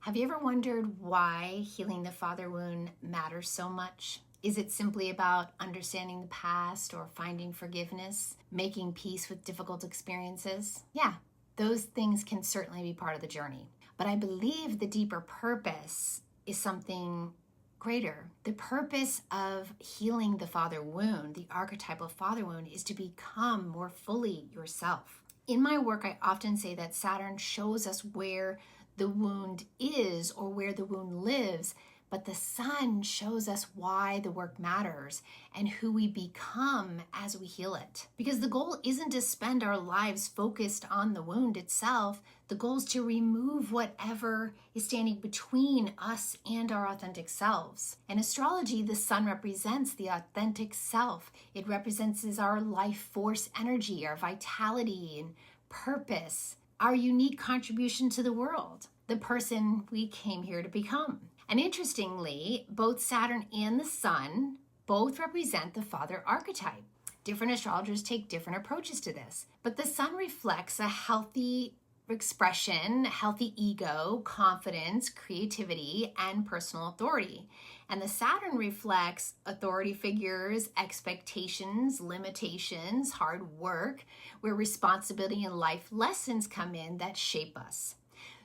Have you ever wondered why healing the father wound matters so much? Is it simply about understanding the past or finding forgiveness, making peace with difficult experiences? Yeah, those things can certainly be part of the journey. But I believe the deeper purpose is something greater. The purpose of healing the father wound, the archetypal father wound, is to become more fully yourself. In my work, I often say that Saturn shows us where the wound is or where the wound lives, but the sun shows us why the work matters and who we become as we heal it. Because the goal isn't to spend our lives focused on the wound itself. The goal is to remove whatever is standing between us and our authentic selves. In astrology, the sun represents the authentic self. It represents our life force energy, our vitality and purpose, our unique contribution to the world, the person we came here to become. And interestingly, both Saturn and the sun both represent the Father Archetype. Different astrologers take different approaches to this, but the sun reflects a healthy expression, healthy ego, confidence, creativity, and personal authority. And the Saturn reflects authority figures, expectations, limitations, hard work, where responsibility and life lessons come in that shape us.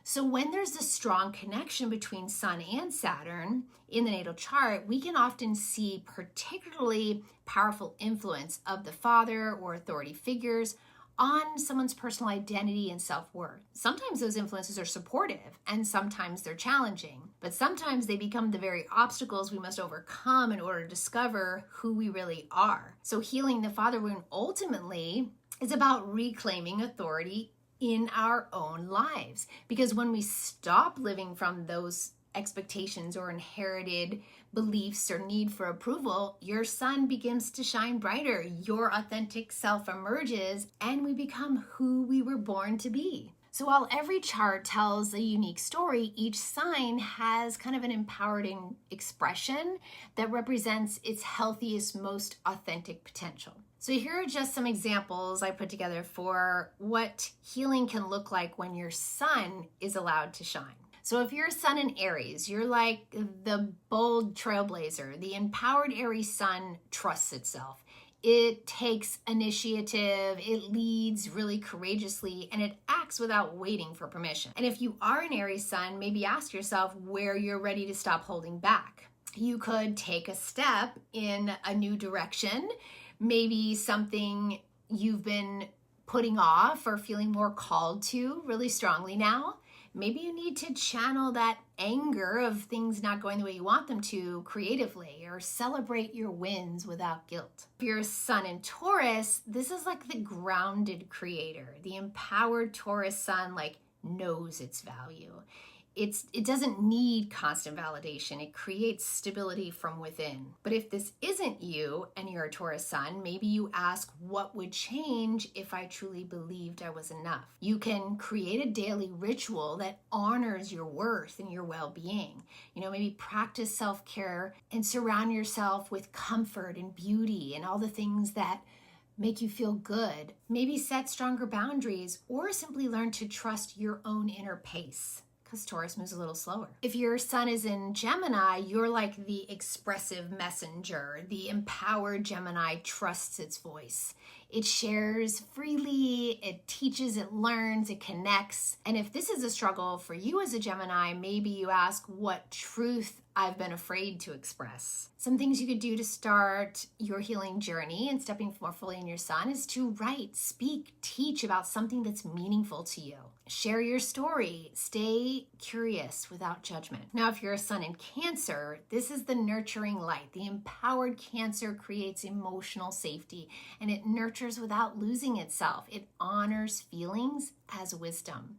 So when there's a strong connection between Sun and Saturn in the natal chart, we can often see particularly powerful influence of the father or authority figures on someone's personal identity and self-worth. Sometimes those influences are supportive and sometimes they're challenging, but sometimes they become the very obstacles we must overcome in order to discover who we really are. So healing the father wound ultimately is about reclaiming authority in our own lives. Because when we stop living from those expectations or inherited beliefs or need for approval, your sun begins to shine brighter. Your authentic self emerges and we become who we were born to be. So while every chart tells a unique story, each sign has kind of an empowering expression that represents its healthiest, most authentic potential. So here are just some examples I put together for what healing can look like when your sun is allowed to shine. So if you're a sun in Aries, you're like the bold trailblazer. The empowered Aries sun trusts itself. It takes initiative, it leads really courageously, and it acts without waiting for permission. And if you are an Aries sun, maybe ask yourself where you're ready to stop holding back. You could take a step in a new direction, maybe something you've been putting off or feeling more called to really strongly now. Maybe you need to channel that anger of things not going the way you want them to creatively, or celebrate your wins without guilt. If you're a sun in Taurus, this is like the grounded creator. The empowered Taurus sun knows its value. It doesn't need constant validation. It creates stability from within. But if this isn't you and you're a Taurus sun, maybe you ask, what would change if I truly believed I was enough? You can create a daily ritual that honors your worth and your well-being. Maybe practice self-care and surround yourself with comfort and beauty and all the things that make you feel good. Maybe set stronger boundaries or simply learn to trust your own inner pace, because Taurus moves a little slower. If your sun is in Gemini, you're like the expressive messenger. The empowered Gemini trusts its voice. It shares freely, it teaches, it learns, it connects. And if this is a struggle for you as a Gemini, maybe you ask, what truth I've been afraid to express. Some things you could do to start your healing journey and stepping more fully in your sun is to write, speak, teach about something that's meaningful to you. Share your story. Stay curious without judgment. Now, if you're a sun in Cancer, this is the nurturing light. The empowered Cancer creates emotional safety and it nurtures without losing itself. It honors feelings as wisdom.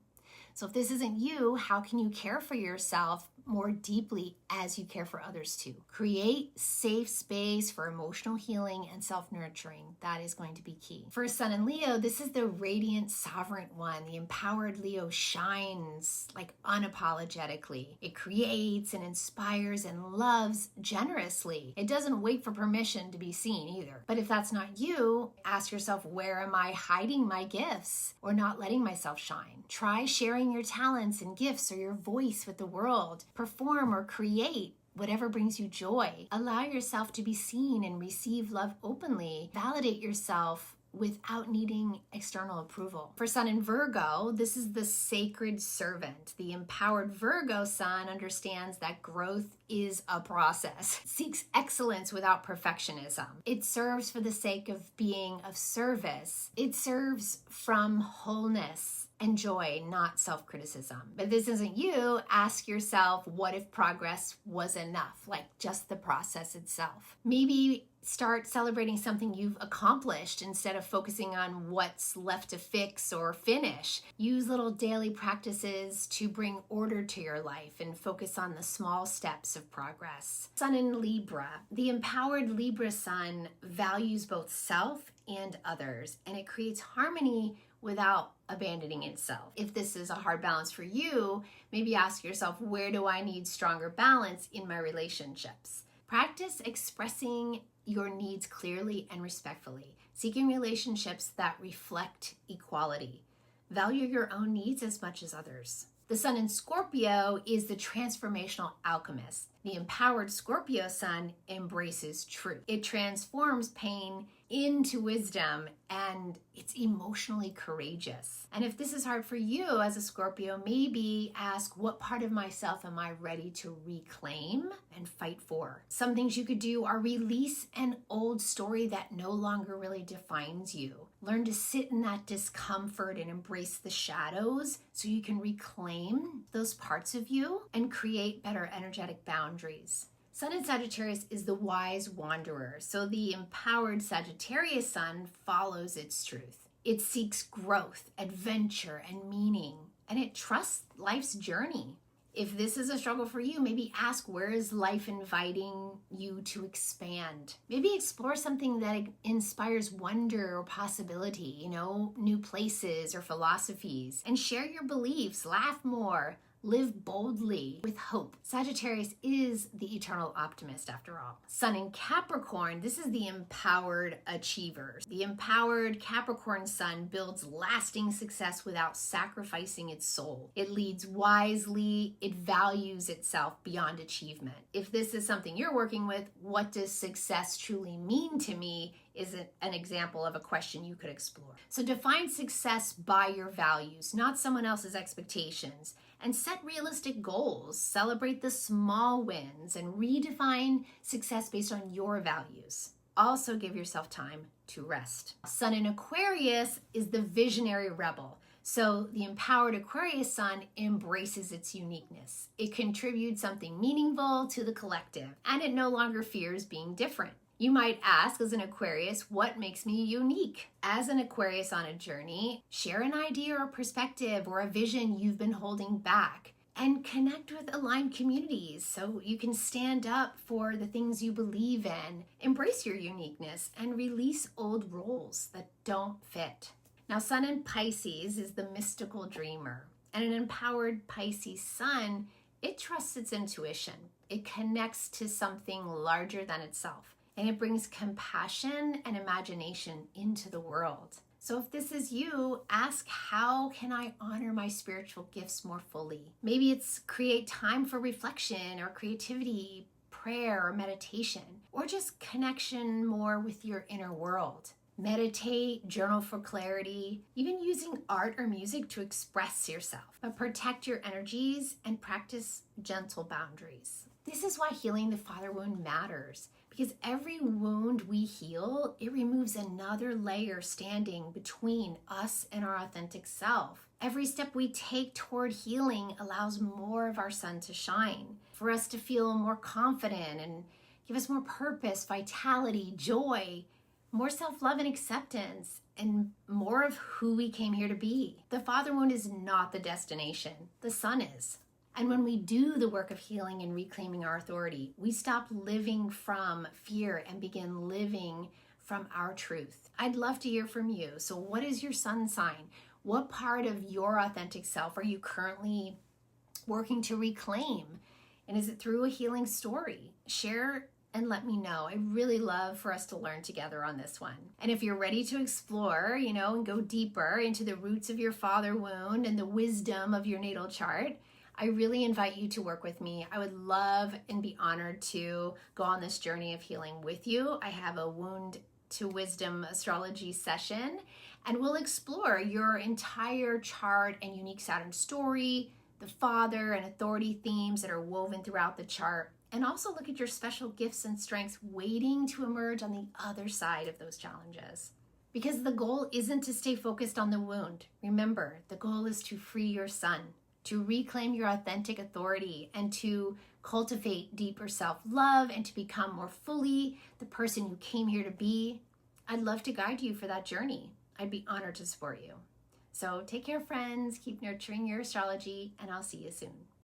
So if this isn't you, how can you care for yourself more deeply as you care for others too. Create safe space for emotional healing and self-nurturing. That is going to be key. For Sun in Leo, this is the radiant sovereign one. The empowered Leo shines like unapologetically. It creates and inspires and loves generously. It doesn't wait for permission to be seen either. But if that's not you, ask yourself, where am I hiding my gifts or not letting myself shine? Try sharing your talents and gifts or your voice with the world. Perform or create whatever brings you joy. Allow yourself to be seen and receive love openly. Validate yourself without needing external approval. For Sun in Virgo, this is the sacred servant. The empowered Virgo Sun understands that growth is a process. It seeks excellence without perfectionism. It serves for the sake of being of service. It serves from wholeness and joy, not self-criticism. But if this isn't you, ask yourself, what if progress was enough? Like just the process itself. Maybe start celebrating something you've accomplished instead of focusing on what's left to fix or finish. Use little daily practices to bring order to your life and focus on the small steps of progress. Sun in Libra. The empowered Libra Sun values both self and others, and it creates harmony without abandoning itself. If this is a hard balance for you, maybe ask yourself, where do I need stronger balance in my relationships? Practice expressing your needs clearly and respectfully, seeking relationships that reflect equality. Value your own needs as much as others. The Sun in Scorpio is the transformational alchemist. The empowered Scorpio Sun embraces truth. It transforms pain into wisdom, and it's emotionally courageous. And if this is hard for you as a Scorpio, maybe ask, what part of myself am I ready to reclaim and fight for? Some things you could do are release an old story that no longer really defines you. Learn to sit in that discomfort and embrace the shadows so you can reclaim those parts of you and create better energetic boundaries. Sun in Sagittarius is the wise wanderer, so the empowered Sagittarius Sun follows its truth. It seeks growth, adventure, and meaning, and it trusts life's journey. If this is a struggle for you, maybe ask, where is life inviting you to expand? Maybe explore something that inspires wonder or possibility, new places or philosophies, and share your beliefs, laugh more, live boldly with hope. Sagittarius is the eternal optimist after all. Sun in Capricorn, this is the empowered achiever. The empowered Capricorn Sun builds lasting success without sacrificing its soul. It leads wisely, it values itself beyond achievement. If this is something you're working with, what does success truly mean to me? Is an example of a question you could explore. So define success by your values, not someone else's expectations. And set realistic goals. Celebrate the small wins and redefine success based on your values. Also give yourself time to rest. Sun in Aquarius is the visionary rebel. So the empowered Aquarius Sun embraces its uniqueness. It contributes something meaningful to the collective, and it no longer fears being different. You might ask, as an Aquarius, what makes me unique? As an Aquarius on a journey, share an idea or perspective or a vision you've been holding back, and connect with aligned communities so you can stand up for the things you believe in. Embrace your uniqueness and release old roles that don't fit. Now, Sun in Pisces is the mystical dreamer, and an empowered Pisces Sun, it trusts its intuition. It connects to something larger than itself. And it brings compassion and imagination into the world. So if this is you, ask, how can I honor my spiritual gifts more fully? Maybe it's create time for reflection or creativity, prayer or meditation, or just connection more with your inner world. Meditate, journal for clarity, even using art or music to express yourself. But protect your energies and practice gentle boundaries. This is why healing the father wound matters. Because every wound we heal, it removes another layer standing between us and our authentic self. Every step we take toward healing allows more of our sun to shine, for us to feel more confident and give us more purpose, vitality, joy, more self-love and acceptance, and more of who we came here to be. The father wound is not the destination. The sun is. And when we do the work of healing and reclaiming our authority, we stop living from fear and begin living from our truth. I'd love to hear from you. So what is your sun sign? What part of your authentic self are you currently working to reclaim? And is it through a healing story? Share and let me know. I really love for us to learn together on this one. And if you're ready to explore, and go deeper into the roots of your father wound and the wisdom of your natal chart, I really invite you to work with me. I would love and be honored to go on this journey of healing with you. I have a Wound to Wisdom astrology session, and we'll explore your entire chart and unique Saturn story, the father and authority themes that are woven throughout the chart, and also look at your special gifts and strengths waiting to emerge on the other side of those challenges. Because the goal isn't to stay focused on the wound. Remember, the goal is to free your sun, to reclaim your authentic authority, and to cultivate deeper self-love and to become more fully the person you came here to be. I'd love to guide you for that journey. I'd be honored to support you. So take care, friends. Keep nurturing your astrology, and I'll see you soon.